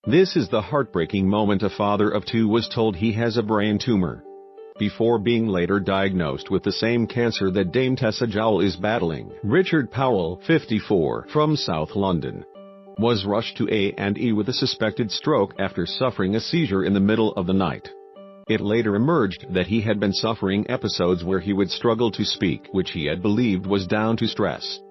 This is the heartbreaking moment a father of two was told he has a brain tumor. Before being later diagnosed with the same cancer that Dame Tessa Jowell is battling, Richard Powell, 54, from South London, was rushed to A&E with a suspected stroke after suffering a seizure in the middle of the night. It later emerged that he had been suffering episodes where he would struggle to speak, which he had believed was down to stress.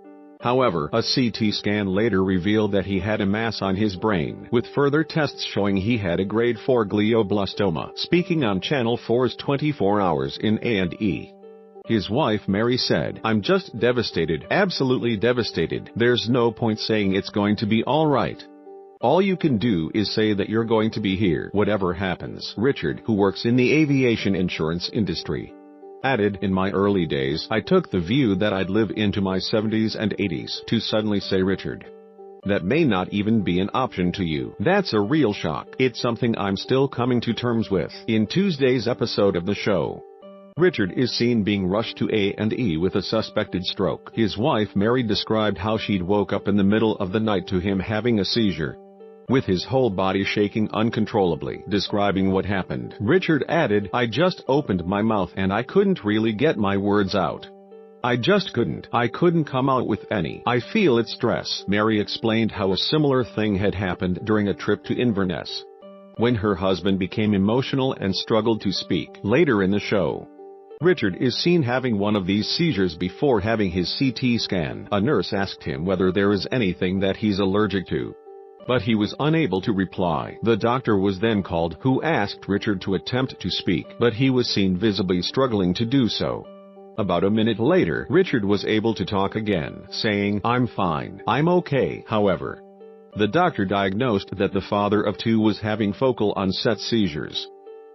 However, a CT scan later revealed that he had a mass on his brain, with further tests showing he had a grade 4 glioblastoma. Speaking on Channel 4's 24 Hours in A&E, his wife Mary said, "I'm just devastated, absolutely devastated. There's no point saying it's going to be all right. All you can do is say that you're going to be here, whatever happens." Richard, who works in the aviation insurance industry, added, "In my early days, I took the view that I'd live into my 70s and 80s. To suddenly say, Richard, that may not even be an option to you. That's a real shock. It's something I'm still coming to terms with." In Tuesday's episode of the show, Richard is seen being rushed to A&E with a suspected stroke. His wife Mary described how she'd woke up in the middle of the night to him having a seizure, with his whole body shaking uncontrollably. Describing what happened, Richard added, "I just opened my mouth and I couldn't really get my words out. I just couldn't. I couldn't come out with any. I feel it's stress." Mary explained how a similar thing had happened during a trip to Inverness, when her husband became emotional and struggled to speak. Later in the show, Richard is seen having one of these seizures before having his CT scan. A nurse asked him whether there is anything that he's allergic to, but he was unable to reply. The doctor was then called, who asked Richard to attempt to speak, but he was seen visibly struggling to do so. About a minute later, Richard was able to talk again, saying, "I'm fine. I'm okay." However, the doctor diagnosed that the father of two was having focal onset seizures,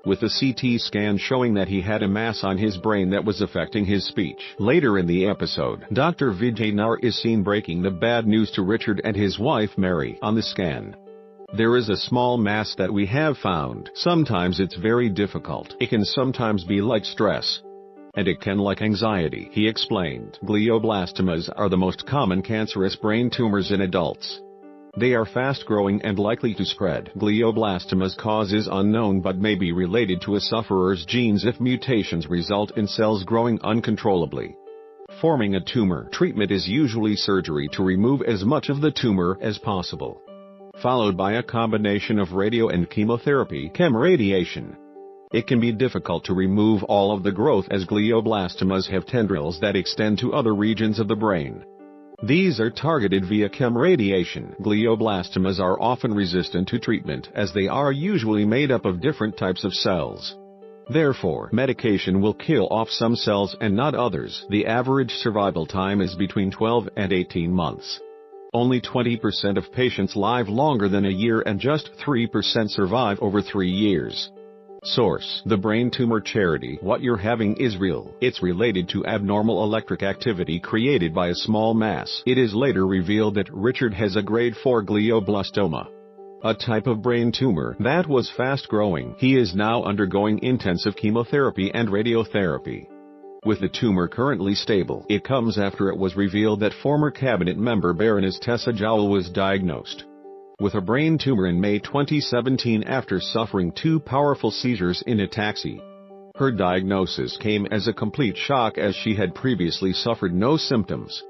with a CT scan showing that he had a mass on his brain that was affecting his speech. Later in the episode, Dr. Vijay Nair is seen breaking the bad news to Richard and his wife Mary. "On the scan, there is a small mass that we have found. Sometimes it's very difficult. It can sometimes be like stress, and it can like anxiety," he explained. Glioblastomas are the most common cancerous brain tumors in adults. They are fast-growing and likely to spread. Glioblastoma's cause is unknown but may be related to a sufferer's genes if mutations result in cells growing uncontrollably, forming a tumor. Treatment is usually surgery to remove as much of the tumor as possible, followed by a combination of radio and chemotherapy, chemoradiation. It can be difficult to remove all of the growth as glioblastomas have tendrils that extend to other regions of the brain. These are targeted via chemoradiation. Glioblastomas are often resistant to treatment as they are usually made up of different types of cells. Therefore, medication will kill off some cells and not others. The average survival time is between 12 and 18 months. Only 20% of patients live longer than a year and just 3% survive over 3 years. Source: the brain tumor charity. What you're having is real. It's related to abnormal electric activity created by a small mass. It is later revealed that Richard has a grade 4 glioblastoma, a type of brain tumor that was fast-growing. He is now undergoing intensive chemotherapy and radiotherapy, with the tumor currently stable. It comes after it was revealed that former cabinet member Baroness Tessa Jowell was diagnosed with a brain tumor in May 2017 after suffering 2 powerful seizures in a taxi. Her diagnosis came as a complete shock as she had previously suffered no symptoms.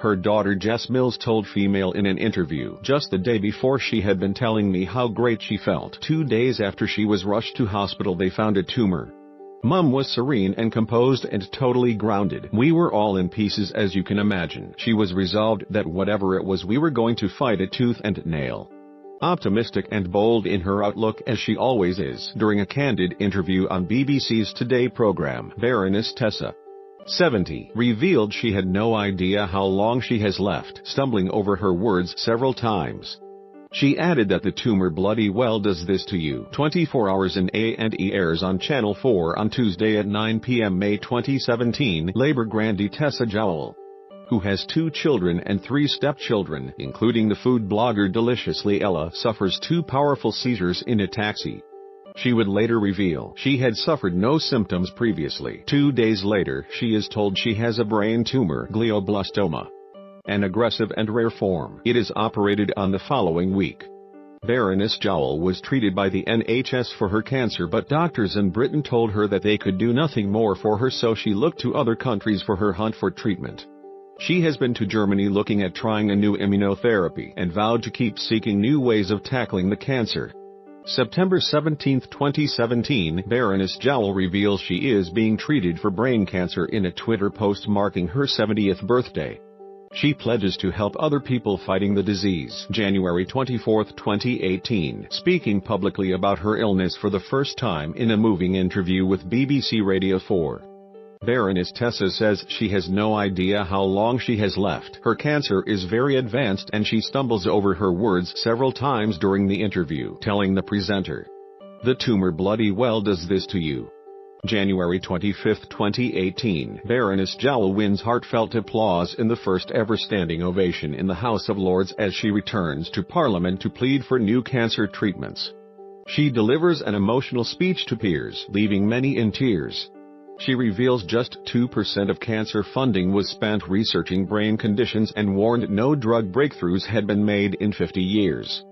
Her daughter Jess Mills told Female in an interview, "Just the day before she had been telling me how great she felt. 2 days after she was rushed to hospital they found a tumor. Mum was serene and composed and totally grounded. We were all in pieces as you can imagine. She was resolved that whatever it was we were going to fight it tooth and nail." Optimistic and bold in her outlook as she always is. During a candid interview on BBC's Today program, Baroness Tessa, 70, revealed she had no idea how long she has left, stumbling over her words several times. She added that the tumor bloody well does this to you. 24 Hours in A&E airs on Channel 4 on Tuesday at 9 p.m. May 2017. Labour grandee Tessa Jowell, who has 2 children and 3 stepchildren, including the food blogger Deliciously Ella, suffers 2 powerful seizures in a taxi. She would later reveal she had suffered no symptoms previously. 2 days later, she is told she has a brain tumor, glioblastoma, an aggressive and rare form. It is operated on the following week. Baroness Jowell was treated by the NHS for her cancer, but doctors in Britain told her that they could do nothing more for her, so she looked to other countries for her hunt for treatment. She has been to Germany looking at trying a new immunotherapy and vowed to keep seeking new ways of tackling the cancer. September 17, 2017, Baroness Jowell reveals she is being treated for brain cancer in a Twitter post marking her 70th birthday. She pledges to help other people fighting the disease. January 24, 2018, speaking publicly about her illness for the first time in a moving interview with BBC Radio 4. Baroness Tessa says she has no idea how long she has left. Her cancer is very advanced and she stumbles over her words several times during the interview, telling the presenter, "The tumor bloody well does this to you." January 25, 2018, Baroness Jowell wins heartfelt applause in the first ever standing ovation in the House of Lords as she returns to Parliament to plead for new cancer treatments. She delivers an emotional speech to peers, leaving many in tears. She reveals just 2% of cancer funding was spent researching brain conditions and warned no drug breakthroughs had been made in 50 years.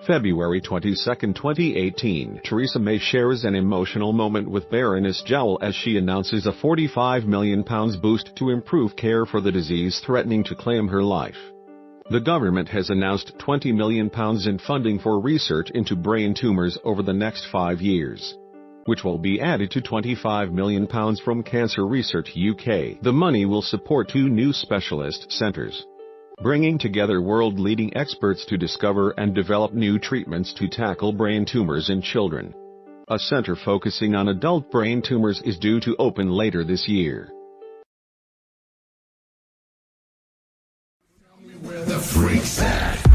February 22, 2018, Theresa May shares an emotional moment with Baroness Jowell as she announces a £45 million boost to improve care for the disease threatening to claim her life. The government has announced £20 million in funding for research into brain tumours over the next 5 years, which will be added to £25 million from Cancer Research UK. The money will support 2 new specialist centres, bringing together world-leading experts to discover and develop new treatments to tackle brain tumours in children. A centre focusing on adult brain tumours is due to open later this year. Tell me where the freak's at.